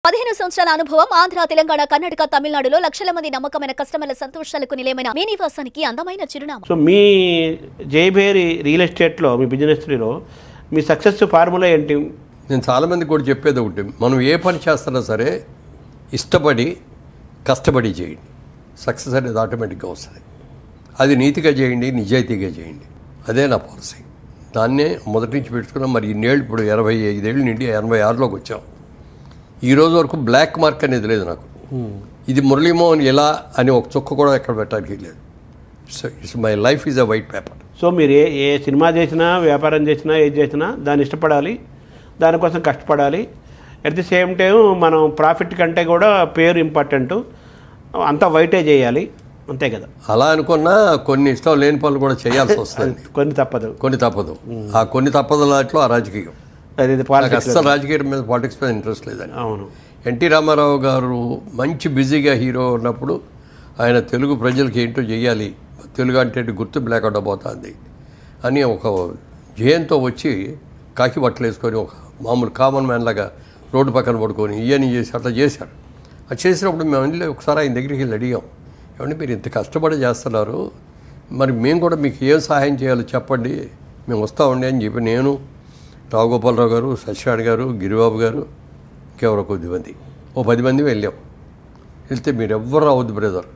15 సంవత్సరాల అనుభవం ఆంధ్ర, తెలంగాణ, కర్ణాటక, తమిళనాడులో లక్షల మంది నమ్మకమైన కస్టమర్ల సంతోషాలకు నిలయమైన మీ నివాసానికి అందమైన చిరునామా. సో మీ జయభేరి రియల్ ఎస్టేట్లో మీ బిజినెస్లో మీ సక్సెస్ ఫార్ములా ఏంటి? నేను చాలామందికి కూడా చెప్పేది ఒకటి, మనం ఏ పని చేస్తున్నా సరే ఇష్టపడి కష్టపడి చేయండి, సక్సెస్ అనేది ఆటోమేటిక్గా వస్తుంది. అది నీతిగా చేయండి, నిజాయితీగా చేయండి, అదే నా పాలసీ. దాన్నే మొదటి నుంచి పెట్టుకున్నాం. మరి ఇన్నేళ్ళు, ఇప్పుడు 25 ఏళ్ళు నుండి 86లోకి వచ్చాం. ఈ రోజు వరకు బ్లాక్ మార్క్ అనేది లేదు నాకు. ఇది మురళీమోహన్ ఎలా అని ఒక చుక్క కూడా ఎక్కడ పెట్టడానికి లేదు. It's my life is a white paper. So మీరు ఏ సినిమా చేసినా, వ్యాపారం చేసినా, ఏది చేసినా దాన్ని ఇష్టపడాలి, దానికోసం కష్టపడాలి. అట్ ది సేమ్ టైం మనం ప్రాఫిట్ కంటే కూడా పేరు ఇంపార్టెంట్, అంతా వైటే చేయాలి, అంతే కదా. అలా అనుకున్నా కొన్ని ఇష్టం లేని పనులు కూడా చేయాల్సి వస్తుంది. కొన్ని తప్పదు. ఆ కొన్ని తప్పదులాట్లో ఆ రాజకీయం. అసలు రాజకీయం మీద, పాలిటిక్స్ మీద ఇంట్రెస్ట్ లేదని. అవును. ఎన్టీ రామారావు గారు మంచి బిజీగా హీరో ఉన్నప్పుడు ఆయన తెలుగు ప్రజలకి ఏంటో చేయాలి, తెలుగు అంటే గుర్తింపు లేకుండా పోతుంది అని ఒక జయంతో వచ్చి కాకి బట్టలు వేసుకొని ఒక మామూలు కామన్ మ్యాన్ లాగా రోడ్డు పక్కన పడుకొని ఇవన్నీ చేసి అట్లా చేశారు. అది చేసినప్పుడు మేము వెళ్ళి ఒకసారి ఆయన దగ్గరికి వెళ్ళి అడిగాం, ఏమంటే మీరు ఇంత కష్టపడి చేస్తున్నారు, మరి మేము కూడా మీకు ఏం సహాయం చేయాలో చెప్పండి, మేము వస్తామండి అని చెప్పి నేను, రావుగోపాలరావు గారు, సత్యనారాయణ గారు, గిరిబాబు గారు, ఇంకెవరో కొద్దిమంది, 10 మంది వెళ్ళాం. వెళ్తే మీరు ఎవ్వరు రావద్దు బ్రదర్,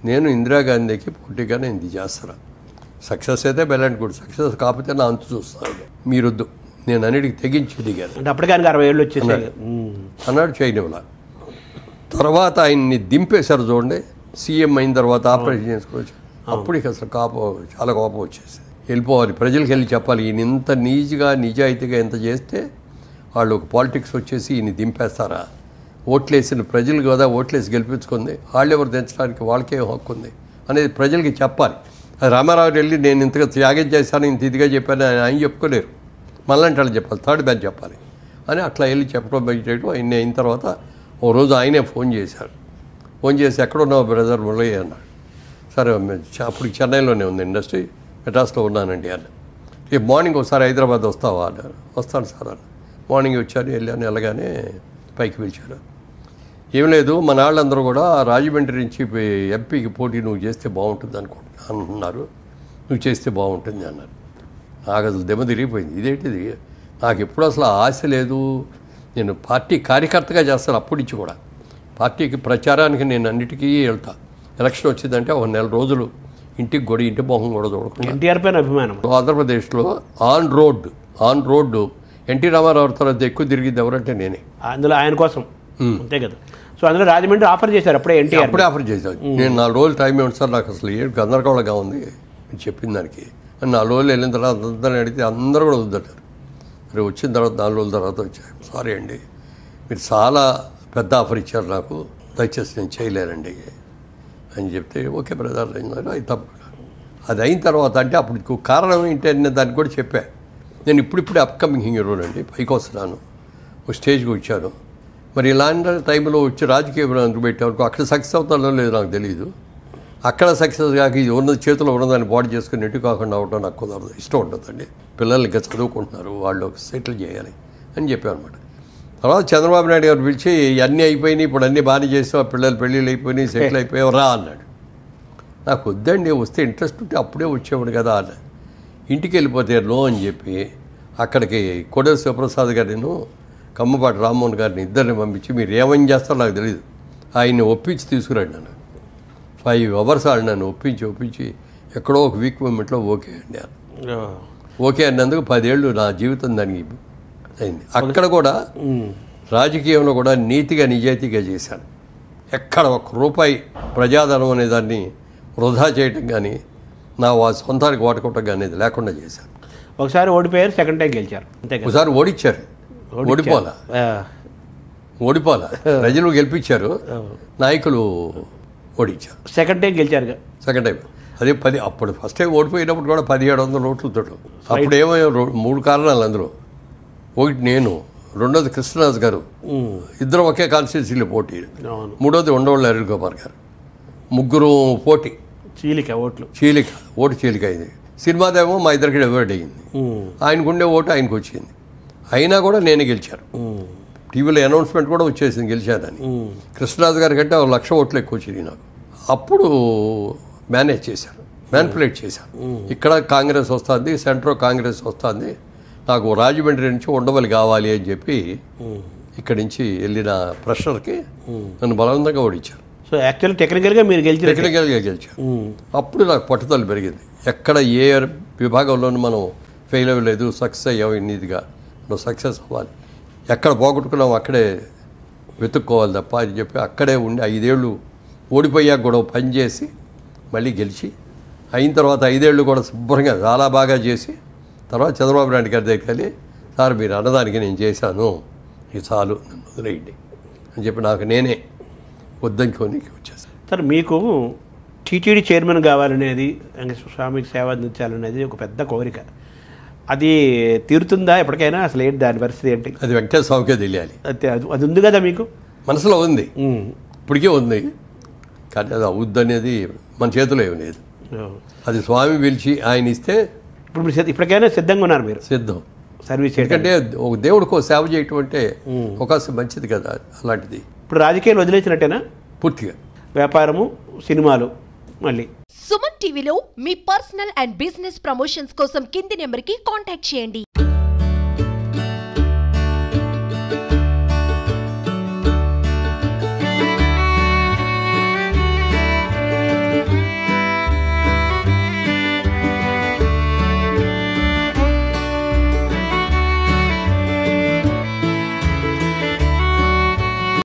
నేను ఇందిరాగాంధీకి పోటీగా నేను ఇది చేస్తాను, సక్సెస్ అయితే బెల్లంటి కూడా, సక్సెస్ కాకపోతే నా అంతు చూస్తాను, మీరొద్దు, నేను అన్నిటికి తెగించి దిగాను. అంటే అప్పటికే 60 ఏళ్ళు వచ్చేసాడు అన్నాడు. చేయనివ్వలా. తర్వాత ఆయన్ని దింపేశారు చూడండి, సీఎం అయిన తర్వాత ఆపరేషన్ చేసుకోవచ్చు. అప్పుడు ఇక అసలు చాలా కోపం వచ్చేసింది. వెళ్ళిపోవాలి, ప్రజలకు వెళ్ళి చెప్పాలి, ఈయన ఇంత నీజ్గా నిజాయితీగా ఎంత చేస్తే వాళ్ళు ఒక పాలిటిక్స్ వచ్చేసి ఈయన దింపేస్తారా, ఓట్లేసిన ప్రజలు కదా ఓట్లేసి గెలిపించుకుంది, వాళ్ళు ఎవరు దించడానికి వాళ్ళకే హక్కు ఉంది అనేది ప్రజలకి చెప్పాలి. అది రామారావు వెళ్ళి నేను ఇంతగా త్యాగం చేశాను, ఇంత ఇదిగా చెప్పాను ఆయన చెప్పుకోలేరు, మళ్ళంటే వాళ్ళు చెప్పాలి, థర్డ్ బ్యాచ్ చెప్పాలి అని అట్లా వెళ్ళి చెప్పడం చేయడం. ఆయన అయిన తర్వాత ఓ రోజు ఆయనే ఫోన్ చేశారు. ఫోన్ చేసి ఎక్కడున్నావు బ్రదర్ మురళి అన్నాడు. సరే అప్పుడు చెన్నైలోనే ఉంది ఇండస్ట్రీ, మెడ్రాస్లో ఉన్నానండి అన్న. రేపు మార్నింగ్ ఒకసారి హైదరాబాద్ వస్తావా అన్నారు. వస్తాను సార్ అన్న. మార్నింగ్ వచ్చాను, వెళ్ళాను, వెళ్ళగానే పైకి పిలిచాను. ఏం లేదు, మన వాళ్ళందరూ కూడా రాజమండ్రి నుంచి ఎంపీకి పోటీ నువ్వు చేస్తే బాగుంటుంది అంటున్నారు, నువ్వు చేస్తే బాగుంటుంది అన్నారు. నాకు అసలు దెబ్బ తిరిగిపోయింది. ఇదేంటిది, నాకు ఎప్పుడు అసలు ఆశ లేదు, నేను పార్టీ కార్యకర్తగా చేస్తాను అప్పటి నుంచి కూడా. పార్టీకి ప్రచారానికి నేను అన్నిటికీ వెళ్తా. ఎలక్షన్ వచ్చిందంటే ఒక 4 రోజులు ఇంటి మొహం కూడా చూడకుండా. ఎన్టీఆర్ పైన అభిమానం. ఆంధ్రప్రదేశ్లో ఆన్ రోడ్డు ఎన్టీ రామారావు తర్వాత ఎక్కువ తిరిగింది ఎవరంటే నేనే. అందులో ఆయన కోసం, అంతే కదా. సో అందులో రాజమండ్రి ఆఫర్ చేశారు అప్పుడే, అప్పుడే ఆఫర్ చేశారు. నేను 4 రోజులు టైం ఇవ్వండి సార్, నాకు అసలు ఏడు గందరగోళంగా ఉంది మీరు చెప్పిన దానికి. 4 రోజులు వెళ్ళిన తర్వాత అందరిని అడిగితే అందరూ కూడా వద్దంటారు. మరి వచ్చిన తర్వాత 4 రోజుల తర్వాత వచ్చాయి. సారీ అండి, మీరు చాలా పెద్ద ఆఫర్ ఇచ్చారు నాకు, దయచేసి నేను చేయలేనండి అని చెప్తే, ఓకే బ్రదర్ అన్నారు. అది తప్పు. అది అయిన తర్వాత అంటే అప్పుడు కారణం ఏంటి అనే దానికి కూడా చెప్పా. నేను ఇప్పుడిప్పుడే అప్కమింగ్ హీరోని అండి, పైకి వస్తున్నాను, ఒక స్టేజ్కి వచ్చాను. మరి ఇలాంటి టైంలో వచ్చి రాజకీయ అందుకు పెట్టేవరకు అక్కడ సక్సెస్ అవుతానో లేదో నాకు తెలియదు. అక్కడ సక్సెస్ కాక ఇది ఉన్నది చేతిలో ఉన్నదాన్ని బాడీ చేసుకుని ఎటు కాకుండా అవడం నాకు కుదరదు, ఇష్టం ఉంటుందండి. పిల్లలు ఇంకా చదువుకుంటున్నారు, వాళ్ళు సెటిల్ చేయాలి అని చెప్పాను అనమాట. తర్వాత చంద్రబాబు నాయుడు గారు పిలిచి అన్నీ అయిపోయినాయి, ఇప్పుడు అన్నీ బాగానే చేసావు, పిల్లలు పెళ్ళిళ్ళు అయిపోయినాయి, సెటిల్ అయిపోయావు రా అన్నాడు. నాకు వద్దండి, వస్తే ఇంట్రెస్ట్ ఉంటే అప్పుడే వచ్చేవాడు కదా అన్న. ఇంటికి వెళ్ళిపోతే నో అని చెప్పి అక్కడికి కోడెల శివప్రసాద్ గారిను, కమ్మపాటి రామ్మోహన్ గారిని ఇద్దరిని పంపించి మీరు ఏమని చేస్తారో నాకు తెలియదు, ఆయన్ని ఒప్పించి తీసుకురండి నన్ను. 5 hours నన్ను ఒప్పించి ఎక్కడో ఒక వీక్ మూమెంట్లో ఓకే అండి అన్న. ఓకే అన్నందుకు 10 ఏళ్ళు నా జీవితం దానికి అయింది. అక్కడ కూడా రాజకీయంలో కూడా నీతిగా నిజాయితీగా చేశాను. ఎక్కడ ₹1 ప్రజాధనం అనే దాన్ని వృధా చేయటం కానీ నా సొంతానికి వాడుకోవటం కానీ అనేది లేకుండా చేశాను. ఒకసారి ఓడిపోయారు, సెకండ్ టైం గెలిచారు, అంతే. ఒకసారి ఓడిచ్చారు, ఓడిపోలా ప్రజలు గెలిపించారు, నాయకులు ఓడించారు. సెకండ్ టైం గెలిచారు. సెకండ్ టైం అదే 10. అప్పుడు ఫస్ట్ టైం ఓడిపోయినప్పుడు కూడా 1700 ఓట్లతో. అప్పుడు ఏమయ్యో 3 కారణాలు అందులో. ఒకటి నేను, రెండోది కృష్ణరాజు గారు, ఇద్దరు ఒకే కాన్స్టిట్యూన్సీలో పోటీ. మూడోది ఉండవల్లి అరుణ్ కుమార్ గారు, ముగ్గురు పోటీ. ఓటు చీలిక అయింది. సినిమాదేమో మా ఇద్దరికి డివైడ్ అయ్యింది. ఆయనకుండే ఓటు ఆయనకు వచ్చింది, అయినా కూడా నేనే గెలిచాను. టీవీలో అనౌన్స్మెంట్ కూడా వచ్చేసింది గెలిచానని. కృష్ణరాజు గారి కంటే 1,00,000 ఓట్లు ఎక్కువ వచ్చినాయి నాకు. అప్పుడు మేనేజ్ చేశాను, మ్యానిపులేట్ చేశాను. ఇక్కడ కాంగ్రెస్ వస్తుంది, సెంట్రల్ కాంగ్రెస్ వస్తుంది, నాకు రాజమండ్రి నుంచి ఉండవల్లి కావాలి అని చెప్పి ఇక్కడి నుంచి వెళ్ళిన ప్రెషర్కి నన్ను బలవంతంగా ఓడించారు. సో యాక్చువల్లీ టెక్నికల్గా మీరు గెలిచారు. టెక్నికల్గా గెలిచారు. అప్పుడు నాకు పట్టుదల పెరిగింది. ఎక్కడ ఏ విభాగంలోనూ మనం ఫెయిల్ అవ్వలేదు, సక్సెస్ అయ్యాం. ఇన్నిదిగా మనం సక్సెస్ అవ్వాలి, ఎక్కడ పోగొట్టుకున్నాం అక్కడే వెతుక్కోవాలి తప్ప అని చెప్పి అక్కడే ఉండి 5 ఏళ్ళు ఓడిపోయాక కూడా పని చేసి మళ్ళీ గెలిచి అయిన తర్వాత 5 ఏళ్ళు కూడా శుభ్రంగా చాలా బాగా చేసి తర్వాత చంద్రబాబు నాయుడు గారి దగ్గరికి వెళ్ళి, సార్ మీరు అన్నదానికి నేను చేశాను, ఇది చాలు, నన్ను వదిలేయండి అని చెప్పి నాకు నేనే వద్దనుకొని వచ్చేసాను. సార్ మీకు టీటీడీ చైర్మన్ కావాలనేది, వెంకటేశ్వర స్వామికి సేవ అందించాలనేది ఒక పెద్ద కోరిక. అది తీరుతుందా ఎప్పటికైనా? అసలు ఏంటి దాని పరిస్థితి ఏంటి? అది వెంకటేశ్వర స్వామికే తెలియాలి. అది ఉంది కదా మీకు మనసులో ఉంది, ఇప్పటికే ఉంది. కానీ అది అవుద్ది అనేది మన చేతిలో ఏమి లేదు. అది స్వామి పిలిచి ఆయన ఇస్తే ఇప్పుడు మీరు ఇప్పటికైనా సిద్ధంగా ఉన్నారు? మీరు సిద్ధం సర్వీస్ చేయడం. ఎందుకంటే ఒక దేవుడికో సేవ చేయటం అంటే అవకాశం మంచిది కదా. అలాంటిది ఇప్పుడు రాజకీయాలు వదిలేసినట్టేనా పూర్తిగా? వ్యాపారము, సినిమాలు మళ్ళీ. సుమన్ టీవీలో మీ పర్సనల్ అండ్ బిజినెస్ ప్రమోషన్స్ కోసం కింది నెంబర్కి కాంటాక్ట్ చేయండి.